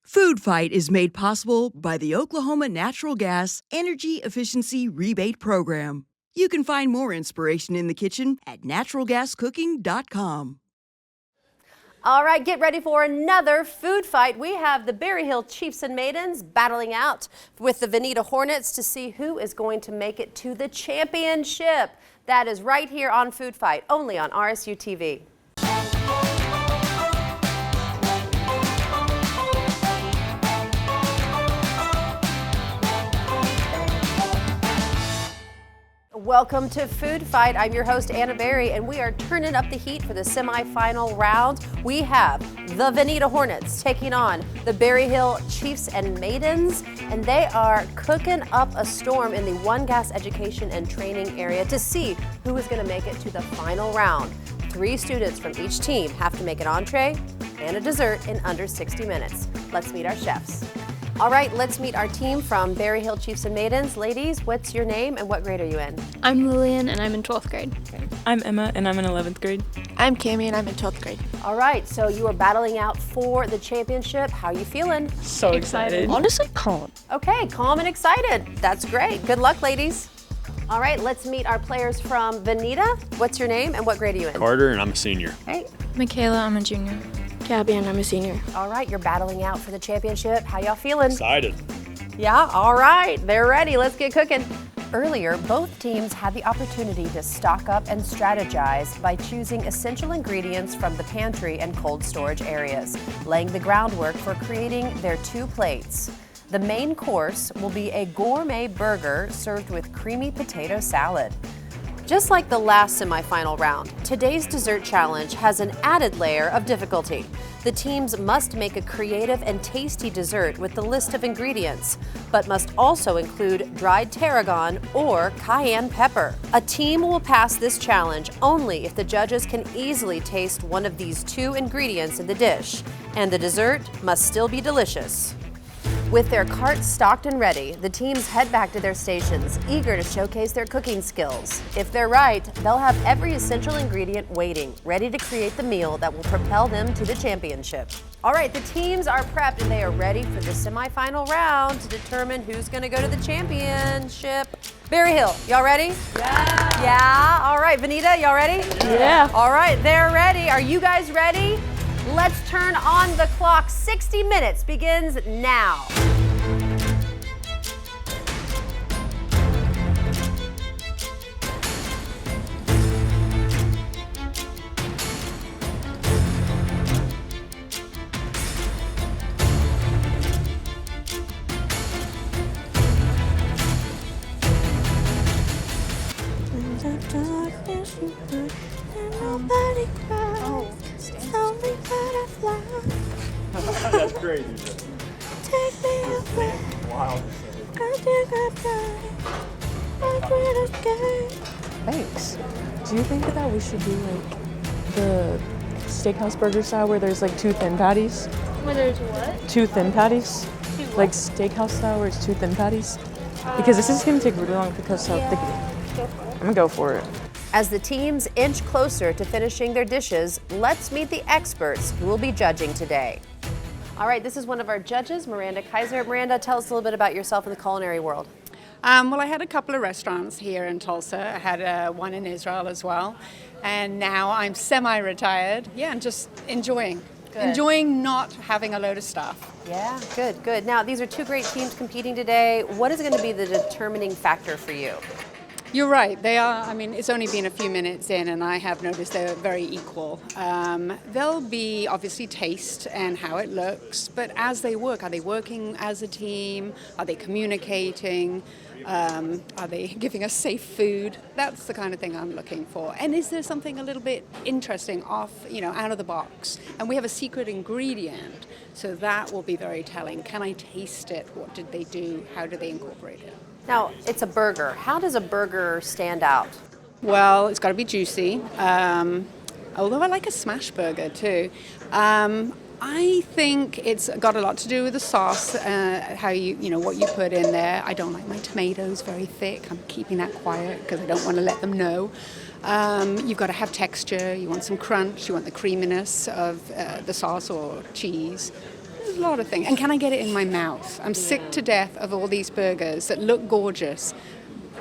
Food Fight is made possible by the Oklahoma Natural Gas Energy Efficiency Rebate Program. You can find more inspiration in the kitchen at naturalgascooking.com. All right, get ready for another food fight. We have the Berry Hill Chiefs and Maidens battling out with the Veneta Hornets to see who is going to make it to the championship. That is right here on Food Fight, only on RSU TV. Welcome to Food Fight. I'm your host, Anna Berry, and we are turning up the heat for the semifinal round. We have the Veneta Hornets taking on the Berry Hill Chiefs and Maidens, and they are cooking up a storm in the One Gas Education and Training area to see who is going to make it to the final round. 3 students from each team have to make an entree and a dessert in under 60 minutes. Let's meet our chefs. All right, let's meet our team from Berry Hill Chiefs and Maidens. Ladies, what's your name and what grade are you in? I'm Lillian and I'm in 12th grade. Okay. I'm Emma and I'm in 11th grade. I'm Cammie and I'm in 12th grade. All right, so you are battling out for the championship. How are you feeling? So excited. Honestly, calm. Okay, calm and excited. That's great. Good luck, ladies. All right, let's meet our players from Veneta. What's your name and what grade are you in? Carter, and I'm a senior. Hey. Michaela, I'm a junior. Gabby and I'm a senior. All right, you're battling out for the championship. How y'all feeling? Excited. Yeah, all right, they're ready. Let's get cooking. Earlier, both teams had the opportunity to stock up and strategize by choosing essential ingredients from the pantry and cold storage areas, laying the groundwork for creating their 2 plates. The main course will be a gourmet burger served with creamy potato salad. Just like the last semifinal round, today's dessert challenge has an added layer of difficulty. The teams must make a creative and tasty dessert with the list of ingredients, but must also include dried tarragon or cayenne pepper. A team will pass this challenge only if the judges can easily taste one of these 2 ingredients in the dish, and the dessert must still be delicious. With their carts stocked and ready, the teams head back to their stations, eager to showcase their cooking skills. If they're right, they'll have every essential ingredient waiting, ready to create the meal that will propel them to the championship. All right, the teams are prepped and they are ready for the semifinal round to determine who's going to go to the championship. Berry Hill, y'all ready? Yeah. Yeah, all right. Veneta, y'all ready? Yeah. All right, they're ready. Are you guys ready? Let's turn on the clock. 60 minutes begins now. That's crazy. Take me away. Wow. Thanks. Do you think that we should do like the steakhouse burger style where there's like 2 thin patties? Where there's what? 2 thin patties? Like steakhouse style where it's 2 thin patties? Because this is going to take really long because how thick it is. I'm going to go for it. As the teams inch closer to finishing their dishes, let's meet the experts who will be judging today. All right, this is one of our judges, Miranda Kaiser. Miranda, tell us a little bit about yourself in the culinary world. Well, I had a couple of restaurants here in Tulsa. I had one in Israel as well. And now I'm semi-retired. Yeah, and just enjoying. Good. Enjoying not having a load of stuff. Yeah, good, good. Now, these are 2 great teams competing today. What is going to be the determining factor for you? You're right. They are. I mean, it's only been a few minutes in, and I have noticed they're very equal. There'll be obviously taste and how it looks, but as they work, are they working as a team? Are they communicating? Are they giving us safe food? That's the kind of thing I'm looking for. And is there something a little bit interesting off, out of the box? And we have a secret ingredient, so that will be very telling. Can I taste it? What did they do? How do they incorporate it? Now, it's a burger. How does a burger stand out? Well, it's got to be juicy. Although I like a smash burger too. I think it's got a lot to do with the sauce, how what you put in there. I don't like my tomatoes very thick. I'm keeping that quiet because I don't want to let them know. You've got to have texture. You want some crunch. You want the creaminess of the sauce or cheese. a lot of things. And can I get it in my mouth? I'm sick to death of all these burgers that look gorgeous,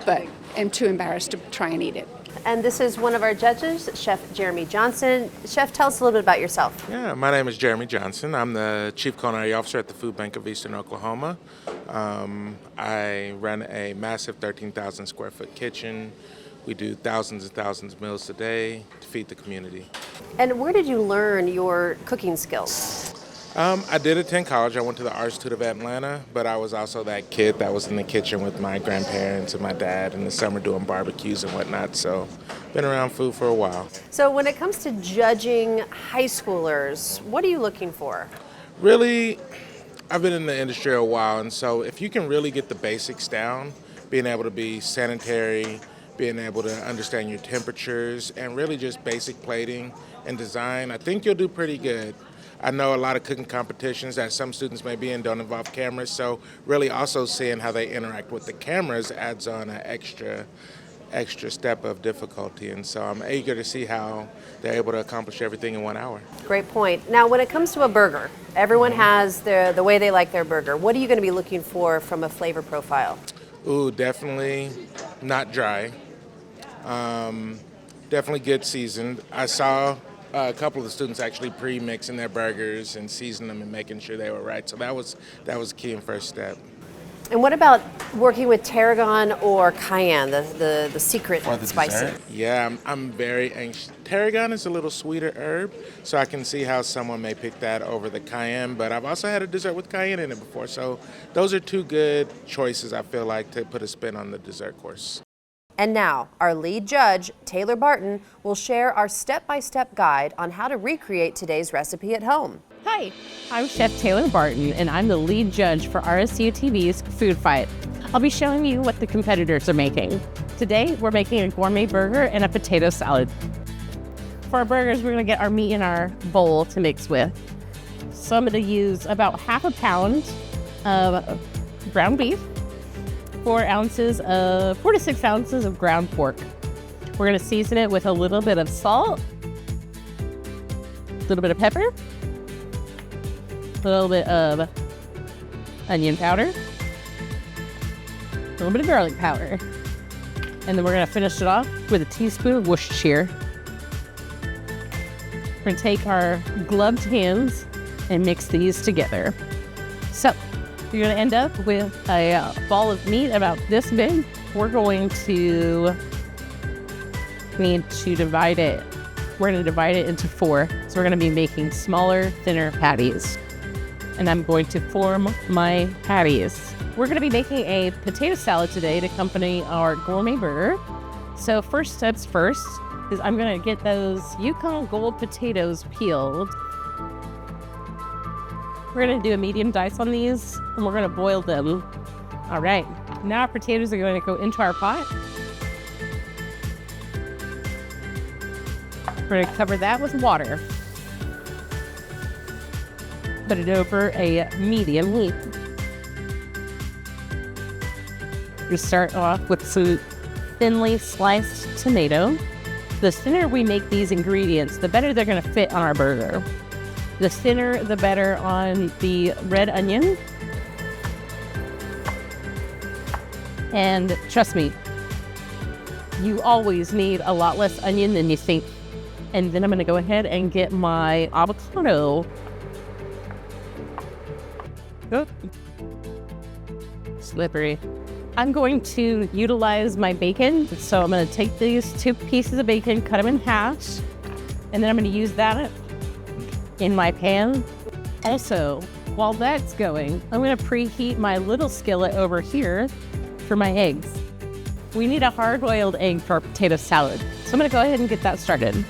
but am too embarrassed to try and eat it. And this is one of our judges, Chef Jeremy Johnson. Chef, tell us a little bit about yourself. Yeah, my name is Jeremy Johnson. I'm the Chief Culinary Officer at the Food Bank of Eastern Oklahoma. I run a massive 13,000 square foot kitchen. We do thousands and thousands of meals a day to feed the community. And where did you learn your cooking skills? I did attend college. I went to the Art Institute of Atlanta, but I was also that kid that was in the kitchen with my grandparents and my dad in the summer doing barbecues and whatnot. So been around food for a while. So when it comes to judging high schoolers, what are you looking for? Really, I've been in the industry a while, and so if you can really get the basics down, being able to be sanitary, being able to understand your temperatures, and really just basic plating and design, I think you'll do pretty good. I know a lot of cooking competitions that some students may be in don't involve cameras, so really also seeing how they interact with the cameras adds on an extra step of difficulty, and so I'm eager to see how they're able to accomplish everything in 1 hour. Great point. Now, when it comes to a burger, everyone has the way they like their burger. What are you going to be looking for from a flavor profile? Ooh, definitely not dry. Definitely good seasoned. I saw a couple of the students actually pre-mixing their burgers and seasoning them and making sure they were right. So that was key and first step. And what about working with tarragon or cayenne, the secret For the spice? dessert? Yeah, I'm very anxious. Tarragon is a little sweeter herb, so I can see how someone may pick that over the cayenne, but I've also had a dessert with cayenne in it before. So those are two good choices, I feel like, to put a spin on the dessert course. And now, our lead judge, Taylor Barton, will share our step-by-step guide on how to recreate today's recipe at home. Hi, I'm Chef Taylor Barton, and I'm the lead judge for RSU TV's Food Fight. I'll be showing you what the competitors are making. Today, we're making a gourmet burger and a potato salad. For our burgers, we're going to get our meat in our bowl to mix with. So I'm going to use about half a pound of ground beef, 4 to 6 ounces of ground pork. We're going to season it with a little bit of salt, a little bit of pepper, a little bit of onion powder, a little bit of garlic powder, and then we're going to finish it off with a teaspoon of Worcestershire. We're going to take our gloved hands and mix these together. So you're going to end up with a ball of meat about this big. We're going to need to divide it. We're going to divide it into 4. So we're going to be making smaller, thinner patties. And I'm going to form my patties. We're going to be making a potato salad today to accompany our gourmet burger. So first steps first is I'm going to get those Yukon Gold potatoes peeled. We're going to do a medium dice on these, and we're going to boil them. All right, now our potatoes are going to go into our pot. We're going to cover that with water. Put it over a medium heat. We start off with some thinly sliced tomato. The thinner we make these ingredients, the better they're going to fit on our burger. The thinner, the better on the red onion. And trust me, you always need a lot less onion than you think. And then I'm going to go ahead and get my avocado. Oh. Slippery. I'm going to utilize my bacon. So I'm going to take these 2 pieces of bacon, cut them in half, and then I'm going to use that in my pan. Also, while that's going, I'm going to preheat my little skillet over here for my eggs. We need a hard-boiled egg for our potato salad. So I'm going to go ahead and get that started.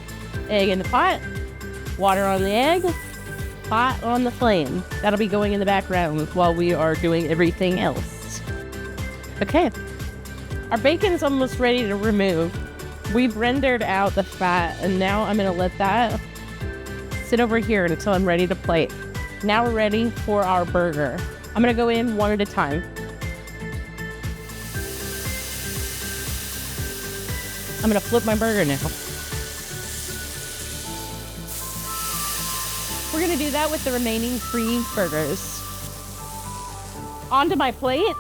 Egg in the pot, water on the egg, pot on the flame. That'll be going in the background while we are doing everything else. Okay, our bacon is almost ready to remove. We've rendered out the fat, and now I'm going to let that sit over here until I'm ready to plate. Now we're ready for our burger. I'm going to go in one at a time. I'm going to flip my burger now. We're gonna do that with the remaining 3 burgers. Onto my plate,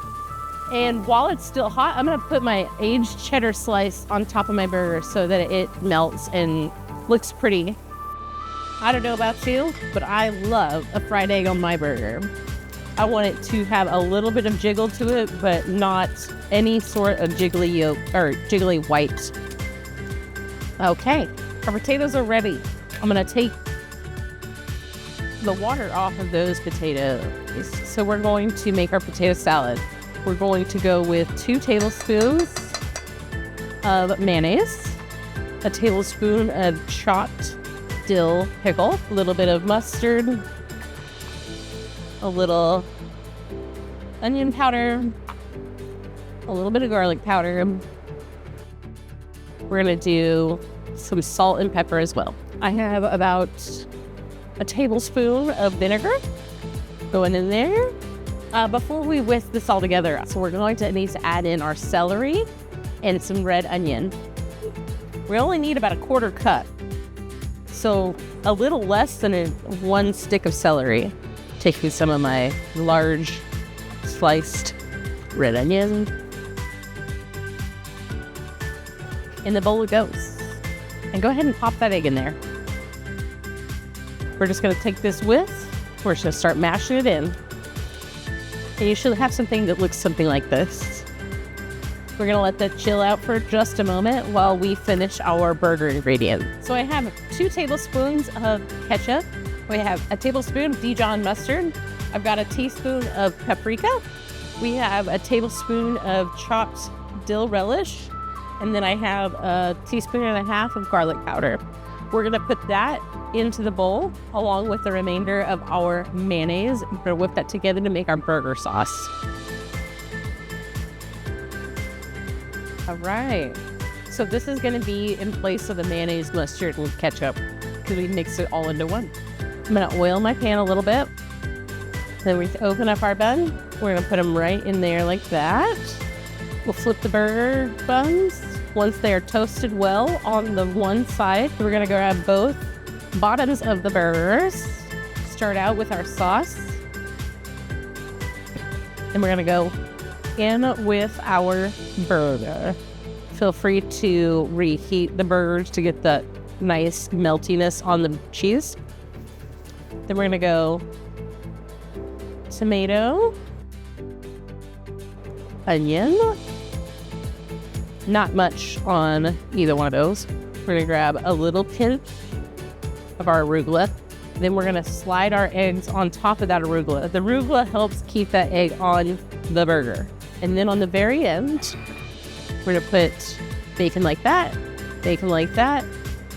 and while it's still hot, I'm gonna put my aged cheddar slice on top of my burger so that it melts and looks pretty. I don't know about you, but I love a fried egg on my burger. I want it to have a little bit of jiggle to it, but not any sort of jiggly yolk or jiggly white. Okay, our potatoes are ready. I'm gonna take the water off of those potatoes. So we're going to make our potato salad. We're going to go with 2 tablespoons of mayonnaise, a tablespoon of chopped dill pickle, a little bit of mustard, a little onion powder, a little bit of garlic powder. We're gonna do some salt and pepper as well. I have about a tablespoon of vinegar going in there. Before we whisk this all together, so we're going to need to add in our celery and some red onion. We only need about a 1/4 cup, so a little less than 1 stick of celery. Taking some of my large sliced red onion. In the bowl it goes. And go ahead and pop that egg in there. We're just gonna take this whisk, we're just gonna start mashing it in. And you should have something that looks something like this. We're gonna let that chill out for just a moment while we finish our burger ingredients. So I have 2 tablespoons of ketchup. We have a tablespoon of Dijon mustard. I've got a teaspoon of paprika. We have a tablespoon of chopped dill relish. And then I have a teaspoon and a half of garlic powder. We're gonna put that into the bowl along with the remainder of our mayonnaise. We're gonna whip that together to make our burger sauce. All right, so this is gonna be in place of the mayonnaise, mustard, and ketchup because we mix it all into one. I'm gonna oil my pan a little bit. Then we open up our bun. We're gonna put them right in there like that. We'll flip the burger buns. Once they are toasted well on the one side, we're gonna grab both bottoms of the burgers. Start out with our sauce. And we're gonna go in with our burger. Feel free to reheat the burgers to get that nice meltiness on the cheese. Then we're gonna go tomato, onion, not much on either one of those. We're gonna grab a little pinch of our arugula. Then we're gonna slide our eggs on top of that arugula. The arugula helps keep that egg on the burger. And then on the very end, we're gonna put bacon like that,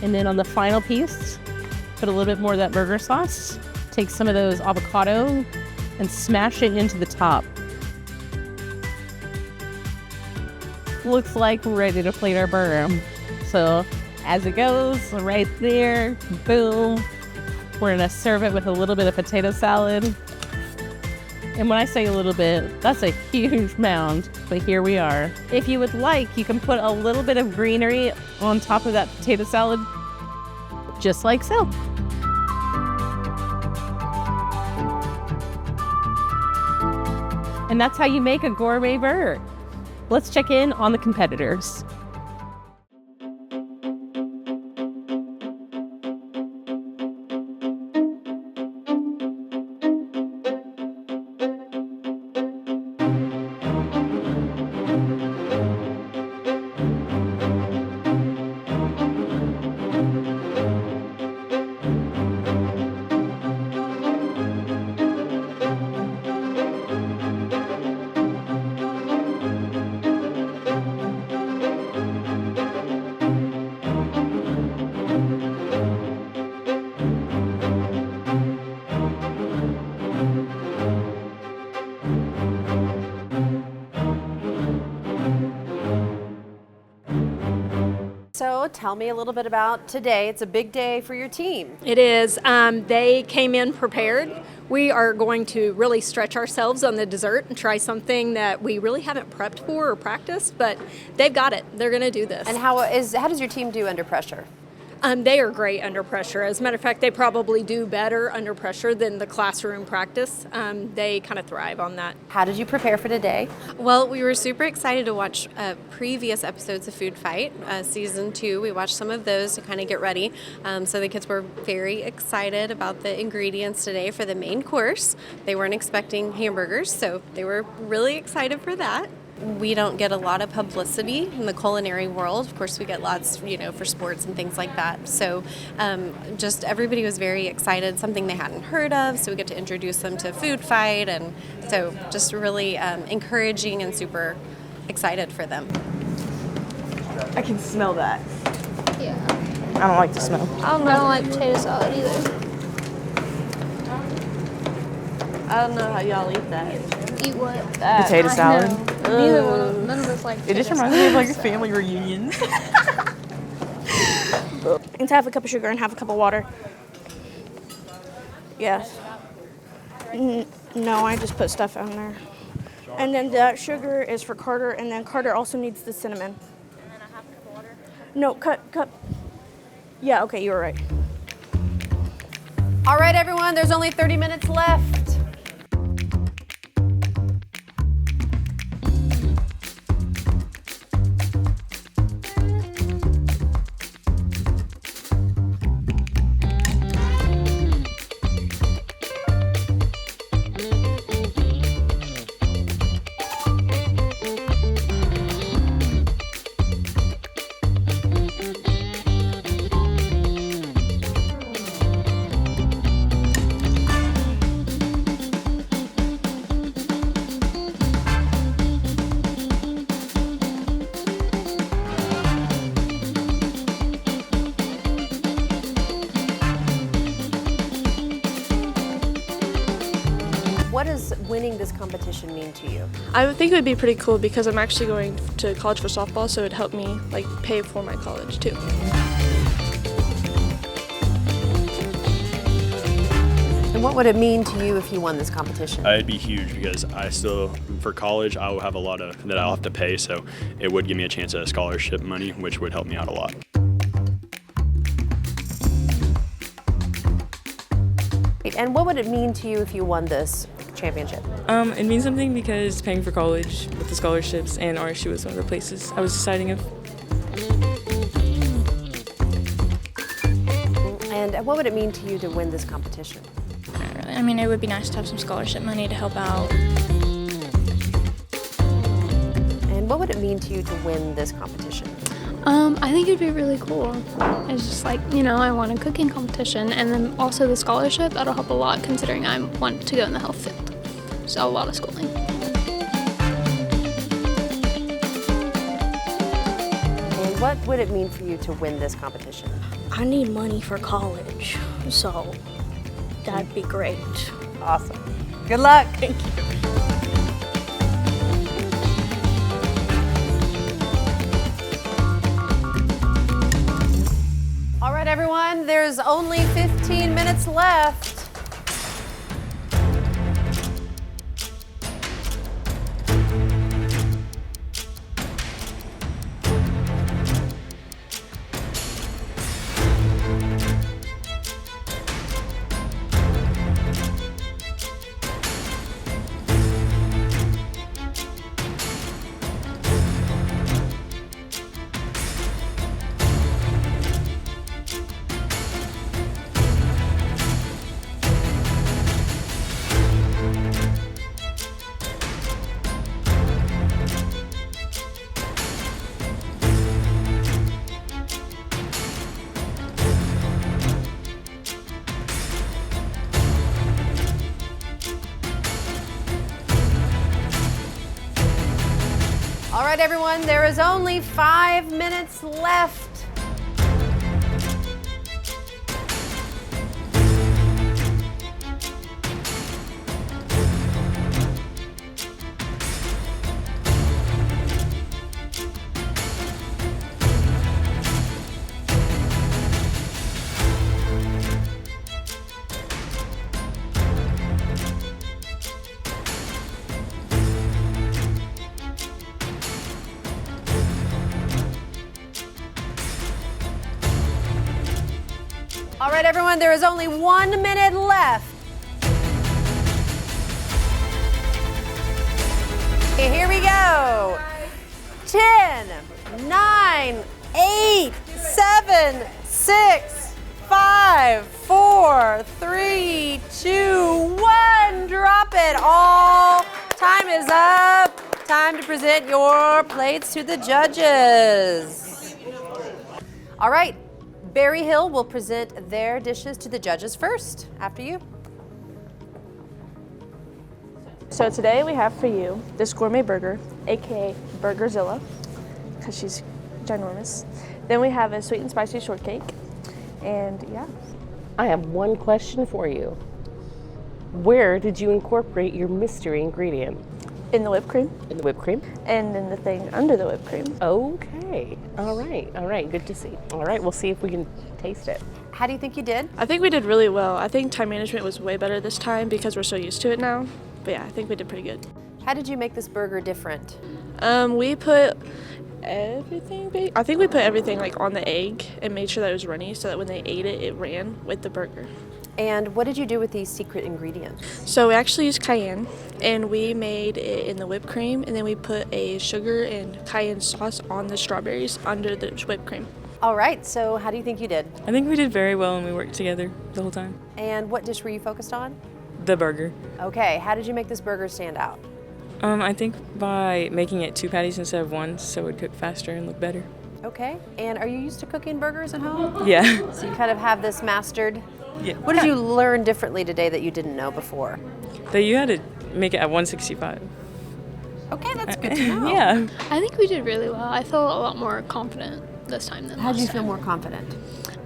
and then on the final piece, put a little bit more of that burger sauce. Take some of those avocado and smash it into the top. Looks like we're ready to plate our burger. So as it goes, right there, boom. We're gonna serve it with a little bit of potato salad. And when I say a little bit, that's a huge mound, but here we are. If you would like, you can put a little bit of greenery on top of that potato salad, just like so. And that's how you make a gourmet burger. Let's check in on the competitors. So tell me a little bit about today. It's a big day for your team. It is. They came in prepared. We are going to really stretch ourselves on the dessert and try something that we really haven't prepped for or practiced, but they've got it. They're going to do this. And how does your team do under pressure? They are great under pressure. As a matter of fact, they probably do better under pressure than the classroom practice. They kind of thrive on that. How did you prepare for today? Well, we were super excited to watch previous episodes of Food Fight, season 2. We watched some of those to kind of get ready. So the kids were very excited about the ingredients today for the main course. They weren't expecting hamburgers, so they were really excited for that. We don't get a lot of publicity in the culinary world. Of course, we get lots, for sports and things like that. So just everybody was very excited, something they hadn't heard of. So we get to introduce them to Food Fight. And so just really encouraging and super excited for them. I can smell that. Yeah. I don't like the smell. I don't like potato salad either. I don't know how y'all eat that. Eat what? Potato salad. None of us like It just reminds me of like family reunions. Into half a cup of sugar and half a cup of water. Yes. No, I just put stuff on there. And then the sugar is for Carter, and then Carter also needs the cinnamon. And then a half cup of water. No, cut. Yeah, okay, you were right. All right, everyone, there's only 30 minutes left. What does winning this competition mean to you? I think it would be pretty cool because I'm actually going to college for softball, so it'd help me pay for my college too. And what would it mean to you if you won this competition? It'd be huge because for college, I will have a lot that I'll have to pay, so it would give me a chance at scholarship money, which would help me out a lot. And what would it mean to you if you won this championship? It means something because paying for college with the scholarships and RSU was one of the places I was deciding of. And what would it mean to you to win this competition? Not really. I mean, it would be nice to have some scholarship money to help out. And what would it mean to you to win this competition? I think it'd be really cool. It's just I won a cooking competition, and then also the scholarship, that'll help a lot considering I want to go in the health field. So a lot of schooling. And what would it mean for you to win this competition? I need money for college, so that'd be great. Awesome. Good luck. Thank you. All right, everyone, there's only 15 minutes left. All right, everyone, there is only 5 minutes left. All right, everyone, there is only 1 minute left. Okay, here we go. 10, 9, 8, 7, 6, 5, 4, 3, 2, 1. Drop it all. Time is up. Time to present your plates to the judges. All right, Berry Hill will present their dishes to the judges first. After you. So today we have for you this gourmet burger, aka Burgerzilla, because she's ginormous. Then we have a sweet and spicy shortcake, and yeah. I have one question for you. Where did you incorporate your mystery ingredient? In the whipped cream. In the whipped cream? And in the thing under the whipped cream. Okay. All right, good to see. All right, we'll see if we can taste it. How do you think you did? I think we did really well. I think time management was way better this time because we're so used to it now. But yeah, I think we did pretty good. How did you make this burger different? We put everything, I think we put everything like on the egg and made sure that it was runny so that when they ate it, it ran with the burger. And what did you do with these secret ingredients? So we actually used cayenne, and we made it in the whipped cream, and then we put a sugar and cayenne sauce on the strawberries under the whipped cream. All right, so how do you think you did? I think we did very well and we worked together the whole time. And what dish were you focused on? The burger. Okay, how did you make this burger stand out? I think by making it 2 patties instead of 1 so it would cook faster and look better. Okay, and are you used to cooking burgers at home? Yeah. So you kind of have this mastered? Yeah. What did you learn differently today that you didn't know before? That you had to make it at 165. Okay, that's good to know. Yeah. I think we did really well. I felt a lot more confident this time than How last did you time. feel more confident?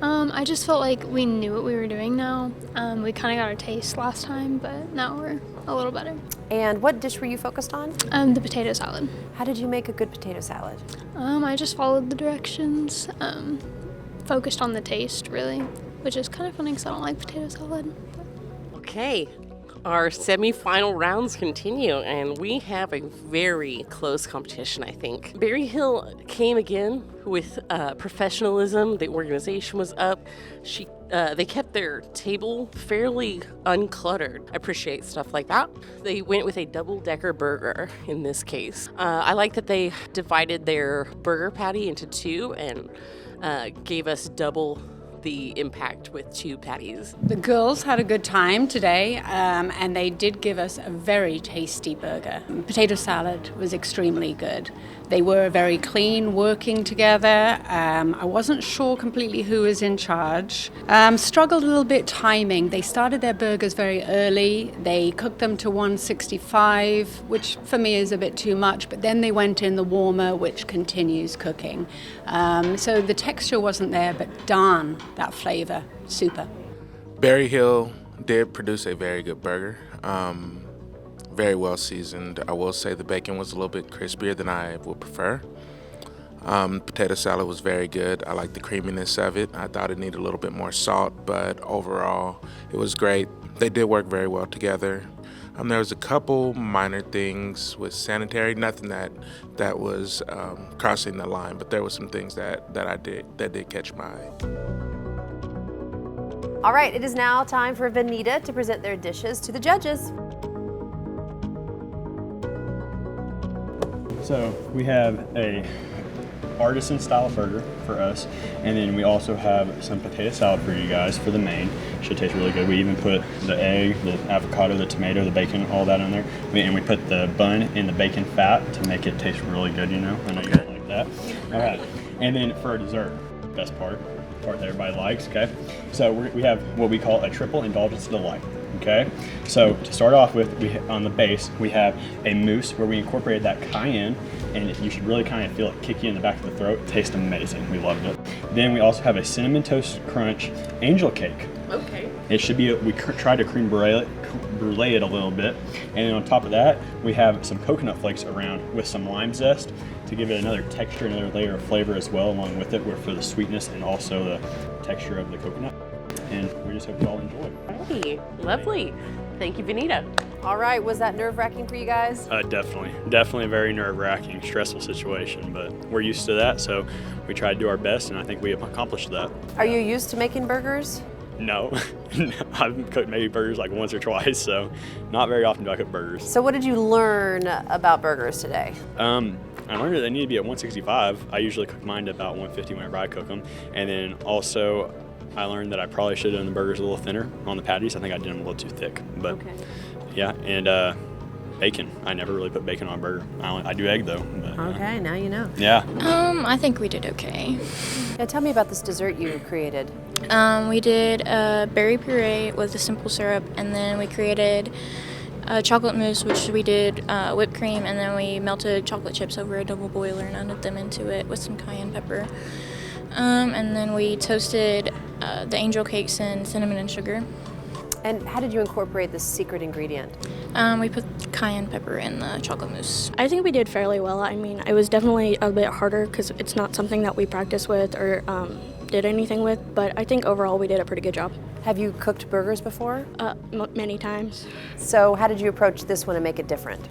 I just felt like we knew what we were doing now. We kind of got a taste last time, but now we're a little better. And what dish were you focused on? The potato salad. How did you make a good potato salad? I just followed the directions, focused on the taste, really, which is kind of funny because I don't like potato salad. Okay, our semifinal rounds continue, and we have a very close competition, I think. Berry Hill came again with professionalism. The organization was up. They kept their table fairly uncluttered. I appreciate stuff like that. They went with a double-decker burger in this case. I like that they divided their burger patty into 2 and gave us double the impact with 2 patties. The girls had a good time today, and they did give us a very tasty burger. Potato salad was extremely good. They were very clean, working together. I wasn't sure completely who was in charge. Struggled a little bit timing. They started their burgers very early. They cooked them to 165, which for me is a bit too much, but then they went in the warmer, which continues cooking. So the texture wasn't there, but darn, that flavor, super. Berry Hill did produce a very good burger. Very well seasoned. I will say the bacon was a little bit crispier than I would prefer. Potato salad was very good. I like the creaminess of it. I thought it needed a little bit more salt, but overall it was great. They did work very well together. There was a couple minor things with sanitary, nothing that was crossing the line, but there were some things that did catch my eye. All right, it is now time for Vanita to present their dishes to the judges. So we have a artisan style burger for us, and then we also have some potato salad for you guys for the main. Should taste really good. We even put the egg, the avocado, the tomato, the bacon, all that in there. And we put the bun in the bacon fat to make it taste really good, you know. I know you don't like that. All right. And then for dessert, best part that everybody likes, okay? So we have what we call a triple indulgence delight. Okay, so to start off with, on the base, we have a mousse where we incorporated that cayenne, and you should really kind of feel it kick you in the back of the throat. It tastes amazing. We loved it. Then we also have a cinnamon toast crunch angel cake. Okay. It should be, we tried to creme brulee it a little bit. And then on top of that, we have some coconut flakes around with some lime zest to give it another texture, another layer of flavor as well along with it, for the sweetness and also the texture of the coconut. And we just hope you all enjoy. Hey, lovely. Thank you, Vanita. All right, was that nerve-wracking for you guys? Definitely a very nerve-wracking, stressful situation, but we're used to that, so we tried to do our best, and I think we have accomplished that. Are you used to making burgers? No. I've cooked maybe burgers like once or twice, so not very often do I cook burgers. So, what did you learn about burgers today? I learned that they need to be at 165. I usually cook mine to about 150 whenever I cook them. And then also, I learned that I probably should have done the burgers a little thinner on the patties. I think I did them a little too thick. But yeah, and bacon. I never really put bacon on a burger. I do egg though. But, Okay, now you know. Yeah. I think we did okay. Yeah, tell me about this dessert you created. We did a berry puree with a simple syrup, and then we created a chocolate mousse, which we did whipped cream, and then we melted chocolate chips over a double boiler and added them into it with some cayenne pepper. And then we toasted the angel cakes in cinnamon and sugar. And how did you incorporate this secret ingredient? We put cayenne pepper in the chocolate mousse. I think we did fairly well. I mean, it was definitely a bit harder because it's not something that we practice with or did anything with, but I think overall we did a pretty good job. Have you cooked burgers before? Many times. So how did you approach this one and make it different?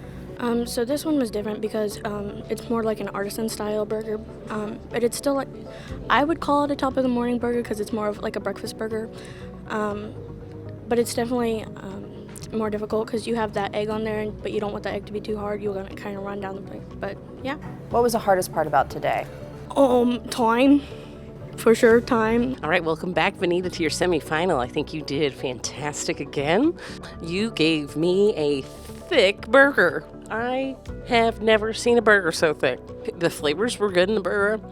So this one was different because it's more like an artisan style burger, but it's still like, I would call it a top of the morning burger because it's more of like a breakfast burger, but it's definitely more difficult because you have that egg on there, but you don't want the egg to be too hard. You're gonna kind of run down the plate, but yeah. What was the hardest part about today? Time. For sure, time. All right, welcome back, Vanita, to your semifinal. I think you did fantastic again. You gave me a thick burger. I have never seen a burger so thick. The flavors were good in the burger.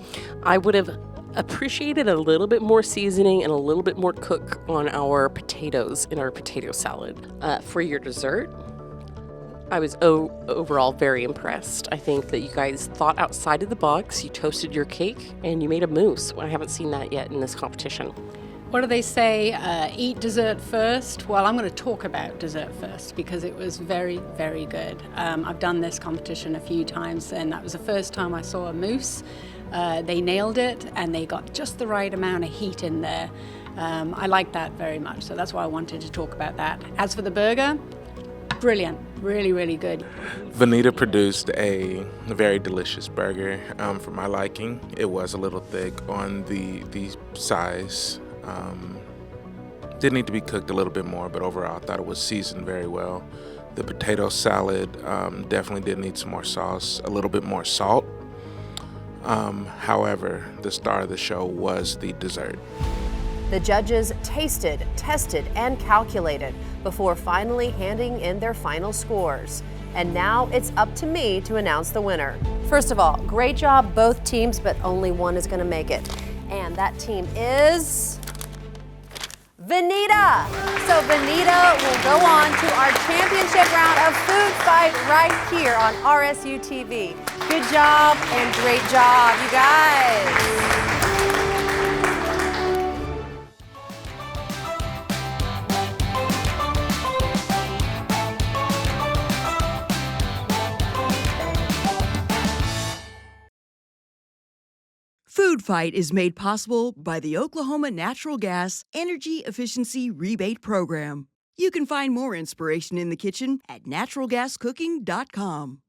I would have appreciated a little bit more seasoning and a little bit more cook on our potatoes in our potato salad. For your dessert, I was overall very impressed. I think that you guys thought outside of the box. You toasted your cake and you made a mousse. I haven't seen that yet in this competition. What do they say? Eat dessert first? Well, I'm going to talk about dessert first because it was very, very good. I've done this competition a few times, and that was the first time I saw a mousse. They nailed it, and they got just the right amount of heat in there. I like that very much, so that's why I wanted to talk about that. As for the burger, brilliant. Really, really good. Vanita produced a very delicious burger for my liking. It was a little thick on the size. Did need to be cooked a little bit more, but overall I thought it was seasoned very well. The potato salad definitely did need some more sauce, a little bit more salt. However, the star of the show was the dessert. The judges tasted, tested, and calculated before finally handing in their final scores. And now it's up to me to announce the winner. First of all, great job both teams, but only one is going to make it. And that team is Vanita. So Vanita will go on to our championship round of Food Fight right here on RSU TV. Good job and great job, you guys. Food Fight is made possible by the Oklahoma Natural Gas Energy Efficiency Rebate Program. You can find more inspiration in the kitchen at naturalgascooking.com.